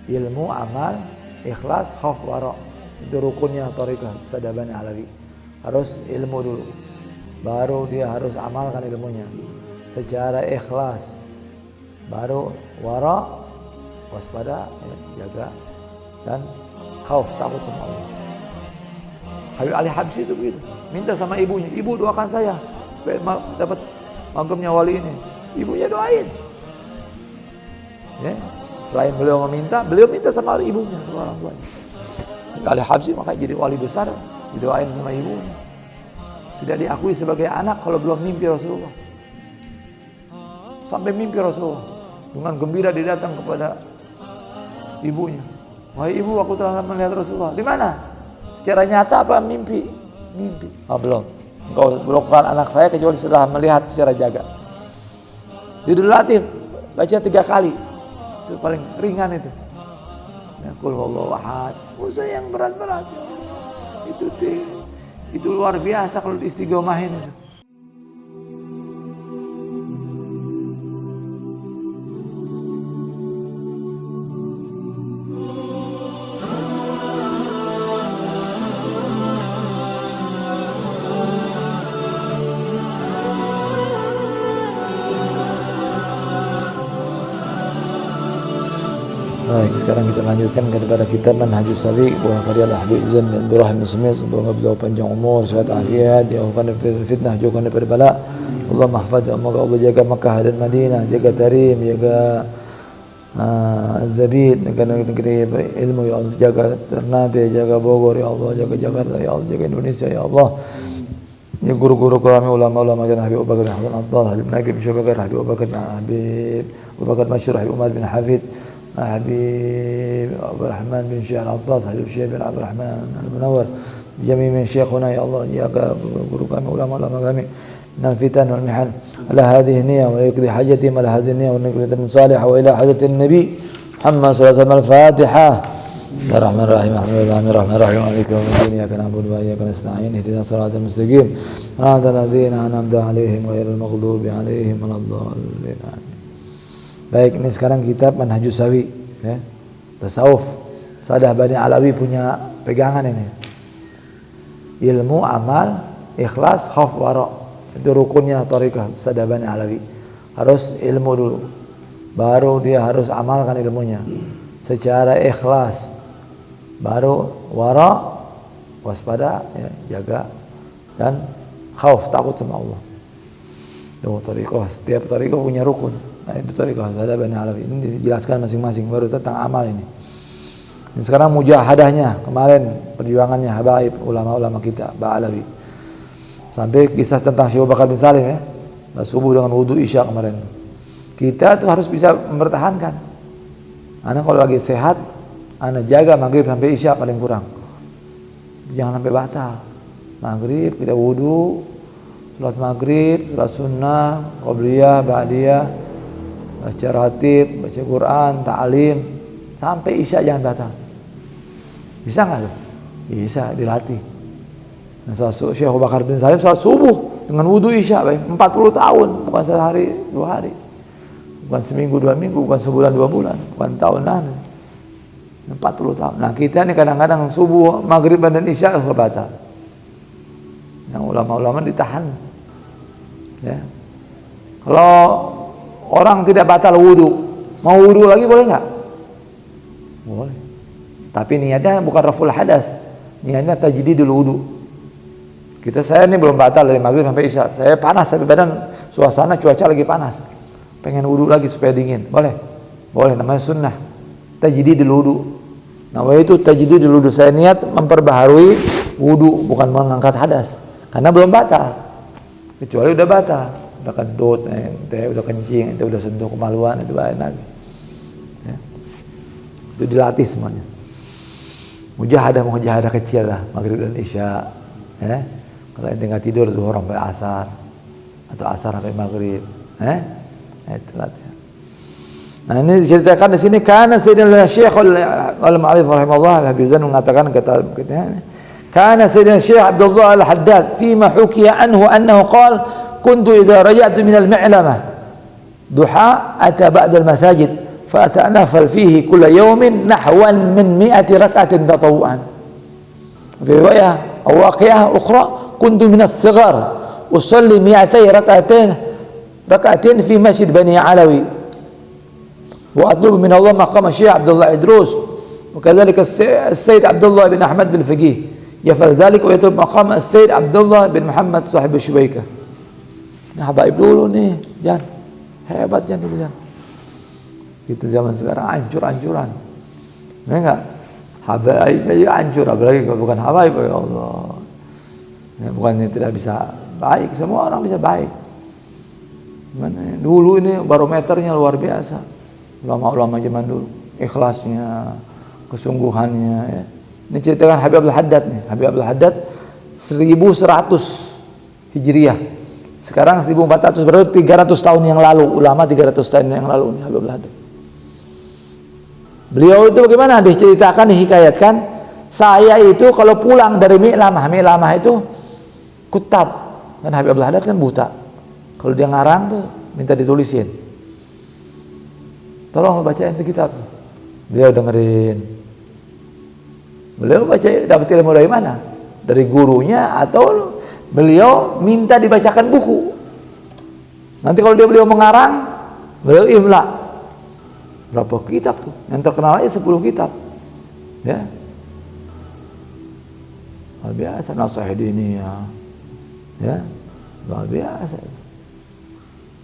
ilmu, amal, ikhlas, khauf, wara. Itu rukunnya thariqah Sadabani Alawi. Harus ilmu dulu, baru dia harus amalkan ilmunya secara ikhlas, baru wara, waspada, jaga, dan khauf, takut sama Allah. Habib Ali Habsyi itu begitu, minta sama ibunya, ibu doakan saya supaya dapat makamnya wali ini. Ibunya doain. Ya, selain beliau minta sama ibunya, sama orang tuanya. Habib Ali Habsyi makanya jadi wali besar, didoain sama ibunya. Tidak diakui sebagai anak kalau belum mimpi Rasulullah. Sampai mimpi Rasulullah, dengan gembira dia datang kepada ibunya. Wahai ibu, aku telah melihat Rasulullah. Di mana? Secara nyata apa mimpi? Mimpi. Oh, belum. Engkau bukan anak saya kecuali setelah melihat secara jaga. Judul Latif baca 3 kali. Itu paling ringan itu. Qul huwallahu ahad. Usah yang berat-berat. Itu luar biasa kalau diistiqomahin itu. Baik, sekarang kita lanjutkan kepada kitab Manhajus Salik wa karya Habib Zain bin Abdurrahman Sumis. Semoga beliau panjang umur, sehat afiat, jauhkan dari fitnah, jauhkan dari bala. Allah mahfaz, semoga Allah jaga Makkah dan Madinah, jaga Tarim, jaga Az-Zabid, negeri ilmu ya Allah, jaga Ternate, jaga Bogor ya Allah, jaga Jakarta ya Allah, jaga Indonesia ya Allah. Ya guru-guru kami, ulama-ulama kan Habib Abu Bakar Hasan Attal, Habib Nagib Syabakar, Habib Abu Bakar Masyhur, Habib Umar bin Hafid, Habib Abdul Rahman bin Syekh Al-Attas, Habib Syekh bin Abdul Rahman Al-Munawwar, jami' min syekhuna ya Allah, jaga guru kami, ulama-ulama kami minal fitan wal mihan ala hadhihi niyya wa yaqdi hajatihim ala hadhihi niyya wa niqlatan salihah wa ila hajatin nabi Muhammad sallallahu alaihi wasallam. Al-Fatihah. Bismillahirrahmanirrahim. Alhamdulillahirrahmanirrahim. Maliki yaumiddin. Iyyaka na'budu wa iyyaka nasta'in. Ihdinas siratal mustaqim. Siratal ladzina an'amta 'alaihim ghairil maghdubi 'alaihim waladdallin. Baik, ini sekarang kitab Manhajus Sawi, ya. Tasawuf. Sadabani Alawi punya pegangan ini. Ilmu, amal, ikhlas, khauf, wara. Itu rukunnya thariqah Sadabani Alawi. Harus ilmu dulu, baru dia harus amalkan ilmunya secara ikhlas, baru wara, waspada, ya, jaga, dan khauf, takut sama Allah. Itu thariqah, setiap thariqah punya rukun. Nah, itu thariqah Sadabani Alawi. Ini dijelaskan masing-masing, baru tentang amal ini. Dan sekarang mujahadahnya, kemarin perjuangannya habaib ulama-ulama kita, Ba'alawi. Sampai kisah tentang Syekh Abu Bakar bin Salim, ya. Subuh dengan wudu isya kemarin. Kita tuh harus bisa mempertahankan. Anak kalau lagi sehat, anak jaga maghrib sampai isya paling kurang. Jangan sampai batal. Maghrib kita wudu, salat maghrib, salat sunnah, qabliyah, ba'diyah, baca ratib, baca Quran, ta'lim, sampai isya jangan batal. Bisa nggak tuh? Bisa, dilatih. Nah, Syekh Abu Bakar bin Salim salat subuh dengan wudu isya, 40 tahun, bukan sehari 2 hari, bukan seminggu 2 minggu, bukan sebulan 2 bulan, bukan tahunan, 40 tahun. Nah, kita nih kadang-kadang subuh, maghrib dan isya nggak batal. Yang ulama-ulama ditahan. Ya. Kalau orang tidak batal wudu, mau wudu lagi boleh nggak? Boleh. Tapi niatnya bukan raful hadas, niatnya tajdidul wudu. Saya ini belum batal dari maghrib sampai isya. Saya panas, tapi badan suasana cuaca lagi panas. Pengen wudu lagi supaya dingin. Boleh? Boleh, namanya sunnah. Tajdidul wudu. Nah, itu tajdidul wudu. Saya niat memperbaharui wudu, bukan mengangkat hadas. Karena belum batal. Kecuali udah batal. Udah kentut, udah kencing, itu udah sentuh kemaluan, itu lain lagi. Ya. Itu dilatih semuanya. Mujahadah kecil lah, maghrib dan isya. Ya. Kalau ente nggak tidur zuhur sampai asar, atau asar sampai maghrib, itu latihan. Nah, ini diceritakan di sini karena Sayyidina Syekh Al-Ma'arif rahimahullah Habib Zain mengatakan kata karena Sayyidina Syekh Abdullah Al-Haddad fima hukiya anhu annahu qala kuntu idza raja'tu min al-mi'lamah duha ata ba'da al-masajid فأتنافل فيه كل يوم نحوا من 100 ركعة تطوعا. في رواية أو واقعة أخرى كنت من الصغار أصلي 200 ركعتين في مسجد بني علوي وأطلب من الله مقام الشيخ عبد الله إدروس وكذلك السيد عبد الله بن أحمد بالفقيه يفعل ذلك ويطلب مقام السيد عبد الله بن محمد صاحب الشبيكة. Nah, habaib dulu nih, Jan. Hebat Jan dulu Jan. Kita zaman sekarang hancur-hancuran. Ya enggak? Habaib aja hancur, apalagi kalau bukan habaib, ya Allah. Ya, bukannya tidak bisa baik, semua orang bisa baik. Gimana ya? Dulu ini barometernya luar biasa. Ulama-ulama zaman dulu, ikhlasnya, kesungguhannya ya. Ini ceritakan Habib Abdul Haddad nih. Habib Abdul Haddad 1100 Hijriah. Sekarang 1400, berarti 300 tahun yang lalu. Ulama 300 tahun yang lalu nih Habib Abdul Haddad. Beliau itu bagaimana diceritakan, dihikayatkan, saya itu kalau pulang dari Mi'lamah itu kutab. Kan Habib Abdul Haddad kan buta. Kalau dia ngarang tuh minta ditulisin. Tolong bacain itu kitab. Beliau dengerin. Beliau baca, dapat ilmu dari mana? Dari gurunya atau beliau minta dibacakan buku. Nanti kalau beliau mengarang, beliau imla. Berapa kitab tuh? Yang terkenal aja 10 kitab. Ya. Luar biasa Nasihat ini ya. Ya. Luar biasa.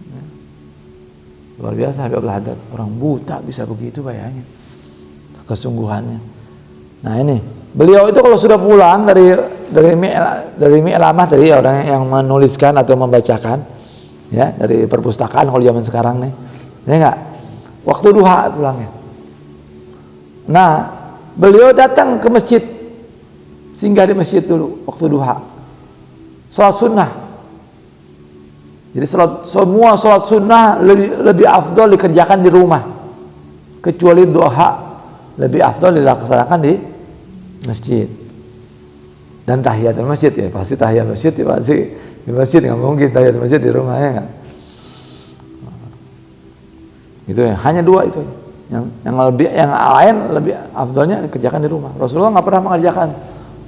Ya. Luar biasa Habib Abdul Haddad. Orang buta bisa begitu bayangin. Kesungguhannya. Nah ini, beliau itu kalau sudah pulang dari Mi'lamah tadi, orang yang menuliskan atau membacakan, ya dari perpustakaan kalau zaman sekarang nih, ya enggak, waktu duha pulangnya. Nah, beliau datang ke masjid, singgah di masjid dulu waktu duha, sholat sunnah. Jadi semua sholat sunnah lebih afdol dikerjakan di rumah, kecuali duha lebih afdol dilaksanakan di masjid. Dan tahiyatul masjid ya pasti tahiyat masjid ya pasti di masjid, nggak mungkin tahiyat masjid di rumah ya nggak. Itu ya, hanya dua itu yang lain lebih afdolnya dikerjakan di rumah. Rasulullah nggak pernah mengerjakan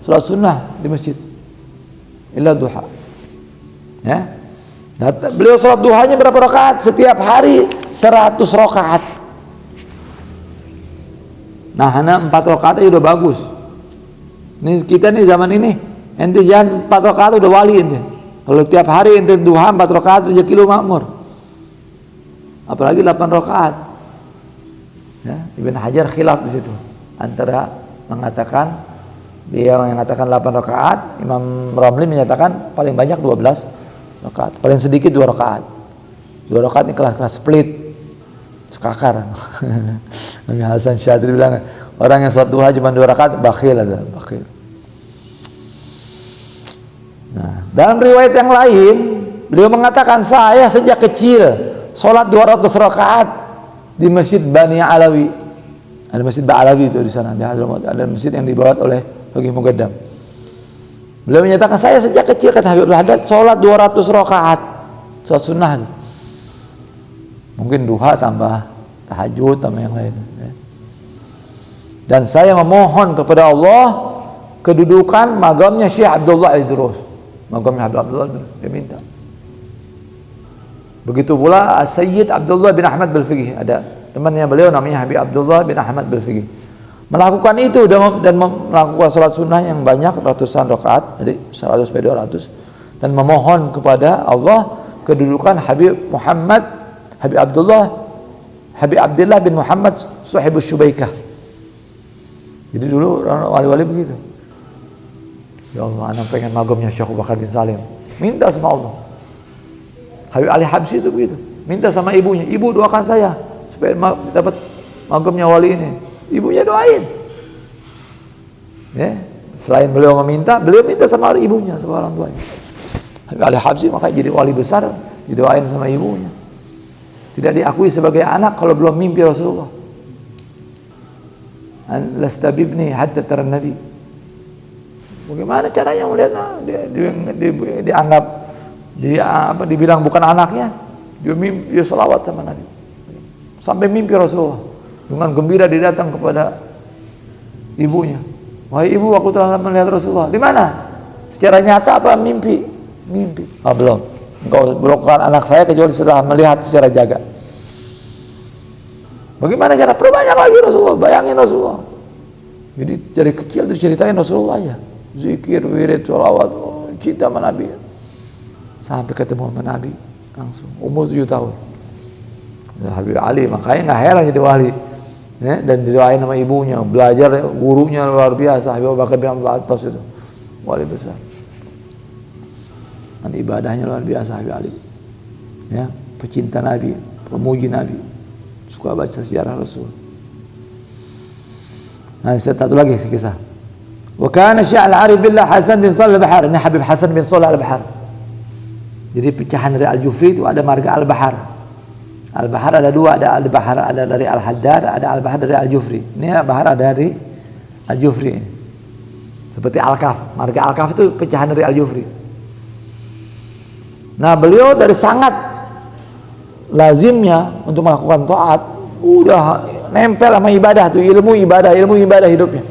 sholat sunnah di masjid illa duha ya. Beliau sholat duhanya berapa rakaat setiap hari? 100 rakaat. Nah hanya 4 rakaat aja udah bagus. Nih kita nih zaman ini, ente jangan 4 rakaat udah wali ente. Kalau tiap hari ente duha 4 rakaat rezeki lu makmur. Apalagi 8 rakaat. Ya, Ibn Hajar khilaf di situ. Antara mengatakan dia mengatakan 8 rakaat, Imam Ramli menyatakan paling banyak 12 rakaat, paling sedikit 2 rakaat. 2 rakaat ini kelas-kelas split. Sekakar. Hasan Syadri bilang orang yang sholat duha cuma 2 rakaat bakhil ada, bakhil. Nah, dalam riwayat yang lain beliau mengatakan saya sejak kecil sholat 200 rakaat di Masjid Bani Alawi. Ada Masjid Ba'alawi itu di sana, di Hadramaut. Ada masjid yang dibawa oleh Faqih Muqaddam. Beliau menyatakan saya sejak kecil, kata Habib Abdul Haddad, sholat 200 rakaat sholat sunnah. Mungkin duha tambah tahajud tambah yang lain ya. Dan saya memohon kepada Allah kedudukan magamnya Syekh Abdullah Idrus, magamnya Habib Abdullah Idrus, dia minta. Begitu pula Sayyid Abdullah bin Ahmad Bilfiqih, ada temannya beliau namanya Habib Abdullah bin Ahmad Bilfiqih, melakukan itu dan melakukan sholat sunnah yang banyak ratusan rakaat, jadi 100 sampai 200, dan memohon kepada Allah kedudukan Habib Abdullah bin Muhammad Sahibus Syubaikah. Jadi dulu wali-wali begitu. Ya Allah, anak pengen magamnya Syekh Abu Bakar bin Salim. Minta sama Allah. Habib Ali Habsyi itu begitu. Minta sama ibunya, ibu doakan saya supaya dapat magamnya wali ini. Ibunya doain. Ya, selain beliau meminta, beliau minta sama ibunya, sama orang tuanya. Habib Ali Habsyi makanya jadi wali besar, didoain sama ibunya. Tidak diakui sebagai anak kalau belum mimpi Rasulullah. Lasta bibni hatta tara nabi. Bagaimana caranya melihat dianggap dibilang bukan anaknya, dia selawat sama Nabi sampai mimpi Rasulullah. Dengan gembira dia datang kepada ibunya. Wahai ibu, aku telah melihat Rasulullah. Di mana? Secara nyata apa mimpi? Mimpi. Belum. Engkau bukan anak saya kecuali setelah melihat secara jaga. Bagaimana cara? Perbanyak lagi Rasulullah. Bayangin Rasulullah. Jadi dari kecil itu ceritain Rasulullah aja. Zikir, wirid, sholawat, cinta sama Nabi. Sampai ketemu sama Nabi langsung. Umur 7 tahun. Habib Ali, makanya nggak heran jadi wali. Ya, dan didoain sama ibunya, belajar gurunya luar biasa. Habib Bakar bin Abdul Atas itu wali besar. Dan ibadahnya luar biasa Habib Ali. Ya, pecinta Nabi, pemuji Nabi. Suka baca sejarah Rasul. Nah, satu lagi kisah. Wa kana sya'al arif billah Hasan bin Shalih al-Bahar. Ini Habib Hasan bin Shalih al-Bahar. Jadi pecahan dari Al-Jufri itu ada marga Al-Bahar. Al-Bahar ada dua, ada Al-Bahar ada dari Al-Haddar, ada Al-Bahar dari Al-Jufri. Ini Al-Bahar ada dari Al-Jufri. Seperti Al-Kaf. Marga Al-Kaf itu pecahan dari Al-Jufri. Nah, beliau dari sangat lazimnya untuk melakukan taat, udah nempel sama ibadah tuh, ilmu ibadah hidupnya.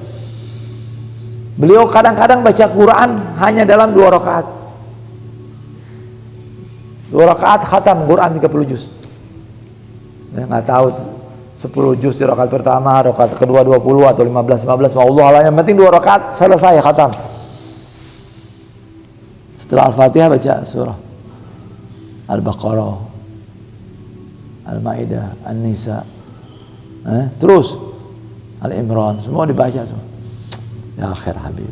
Beliau kadang-kadang baca Quran hanya dalam 2 rakaat. 2 rakaat khatam Quran 30 juz. Ya, nggak tahu 10 juz di rakaat pertama, rakaat kedua 20 atau 15 Allah Allah, yang penting 2 rakaat selesai khatam. Setelah Al-Fatihah baca surah Al-Baqarah, Al-Maidah, An-Nisa, terus Al-Imran, semua dibaca semua. Ya akhir Habib.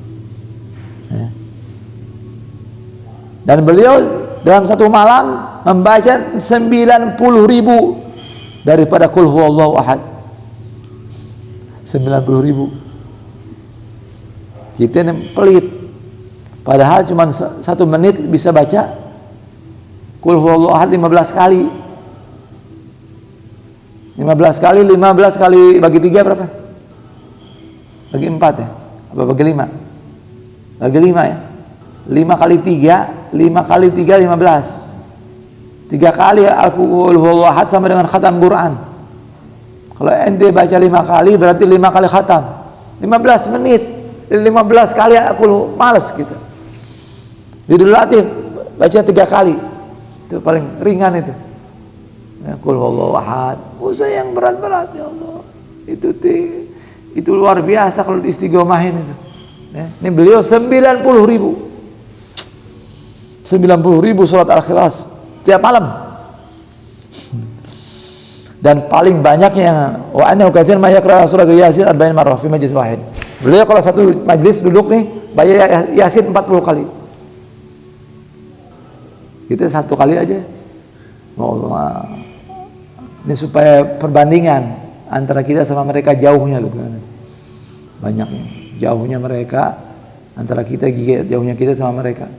Dan beliau dalam satu malam membaca 90.000 daripada Qul huwallahu ahad. 90.000. Kita ini pelit. Padahal cuma 1 menit bisa baca Qul huwallahu ahad 15 kali. 15 kali bagi 3 berapa? Bagi 4 ya? Apa bagi 5? Bagi 5 ya? 5 kali 3, 5 kali 3 15. 3 kali Al-Qul huwallahu ahad sama dengan khatam Quran. Kalau ente baca 5 kali berarti 5 kali khatam. 15 menit. 15 kali aku males gitu. Jadi latih baca 3 kali. Itu paling ringan itu. Qul huwallahu ahad. Usah yang berat-berat ya Allah. Itu luar biasa kalau diistiqomahin itu. Ini beliau 90.000. 90.000 salat Al-Ikhlas tiap malam. Dan paling banyaknya wa annahu katsir ma yaqra surah Yasin 40 marrah fi majlis wahid. Beliau kalau satu majlis duduk nih baca Yasin 40 kali. Kita 1 kali aja. Allah. Ini supaya perbandingan antara kita sama mereka jauhnya loh. Banyaknya jauhnya mereka antara kita, jauhnya kita sama mereka.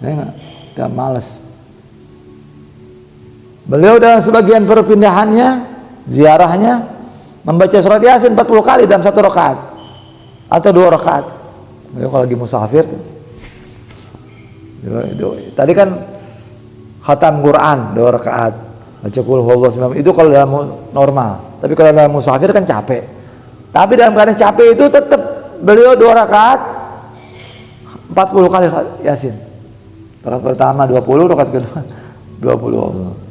Kita malas. Beliau dalam sebagian perpindahannya, ziarahnya, membaca surat Yasin 40 kali dalam 1 rakaat atau 2 rakaat. Beliau kalau lagi musafir itu tadi kan khatam Quran 2 rakaat, baca Qul huwallahu itu kalau dalam normal. Tapi kalau dalam musafir kan capek. Tapi dalam keadaan capek itu tetap beliau 2 rakaat 40 kali Yasin. Rakaat pertama 20, rakaat kedua 20.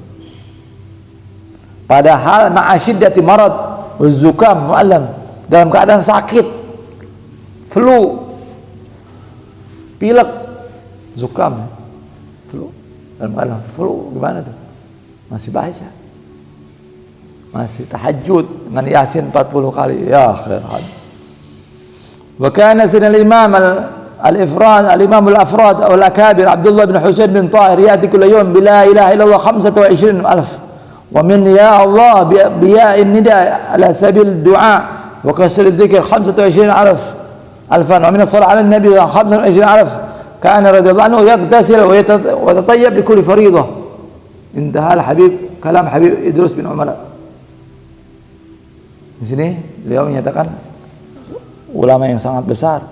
Padahal ma'asyiddati marad wazukam mu'allam, dalam keadaan sakit, flu, pilek, zukam, flu, dalam keadaan flu gimana tuh? Masih baca, masih tahajud dengan Yasin 40 kali. Ya khairan. Wa kana sinal imam al-imam al-afrad atau al-akabir Abdullah bin Husain bin Tahir yati kull yawm bila ilaha illallah 25,000. ومن يا الله بياء النداء على سبيل الدعاء وكسر الذكر 25,000 ومن الصلاة على النبي 25,000. كان رضي الله عنه يغتسل ويتطيب لكل فريضة. انتهى الحبيب كلام حبيب إدريس bin Umar. Di sini beliau menyatakan ulama yang sangat besar,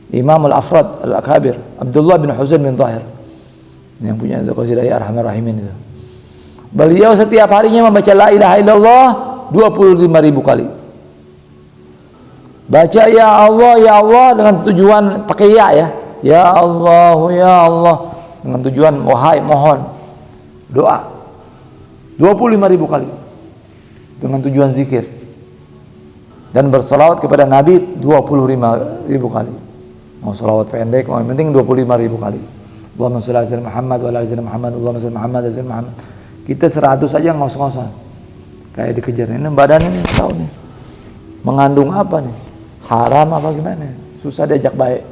Imam al-Afrad al-Akabir Abdullah bin Husain bin Tahir yang punya Qasidah Ya Arhamar Rahimin itu. Beliau setiap harinya membaca la ilaha illallah 25.000 kali. Baca ya Allah dengan tujuan pakai ya. Ya Allah dengan tujuan wahai mohon doa 25.000 kali dengan tujuan zikir, dan bersalawat kepada Nabi 25.000 kali. Mau salawat pendek, mau yang penting 25.000 kali. Allahumma sholli ala sayyidina Muhammad wa ala ali sayyidina Muhammad, Allahumma sholli Muhammad wa ala sayyidina Muhammad. Kita 100 aja ngos-ngosan kayak dikejar. Ini badan ini tahu nih mengandung apa nih, haram apa gimana, susah diajak baik.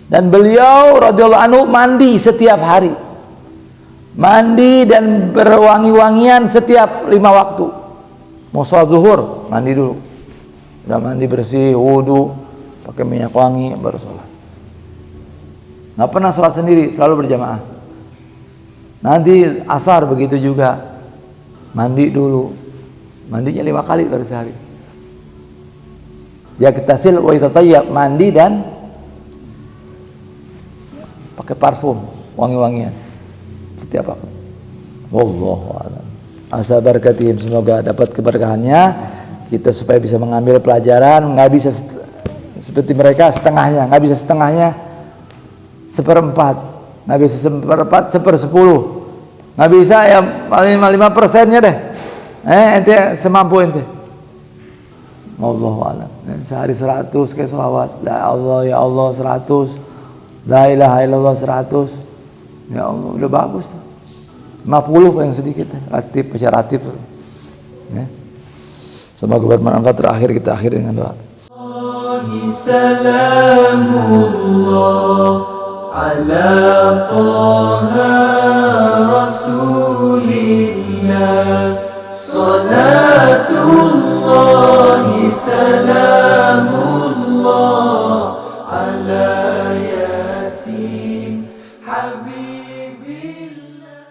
Dan beliau radhiyallahu anhu mandi setiap hari, mandi dan berwangi-wangian setiap 5 waktu. Mau sholat zuhur mandi dulu, udah mandi bersih, wudu, pakai minyak wangi, baru sholat. Nggak pernah sholat sendiri, selalu berjamaah. Nanti asar begitu juga, mandi dulu, mandinya 5 kali dari sehari. Yaktasil wa yatatayyab, mandi dan pakai parfum, wangi-wangian setiap waktu. Wallahu a'lam. Asa barakatihim, semoga dapat keberkahannya kita supaya bisa mengambil pelajaran. Nggak bisa seperti mereka setengahnya, nggak bisa setengahnya 1/4, nggak bisa 1/4, 1/10, nggak bisa ya 5%-nya deh. Ente semampu ente. Wallahu a'lam. Sehari 100 kayak sholawat, la Allah ya Allah 100, la ilaha illallah 100, ya Allah udah bagus tuh. 50 paling sedikit, ratib, baca ratib. Ya. Semoga bermanfaat. Terakhir kita akhiri dengan doa. Salamullah ala Taha Rasulillah, salatullah salamullah ala Yasin Habib.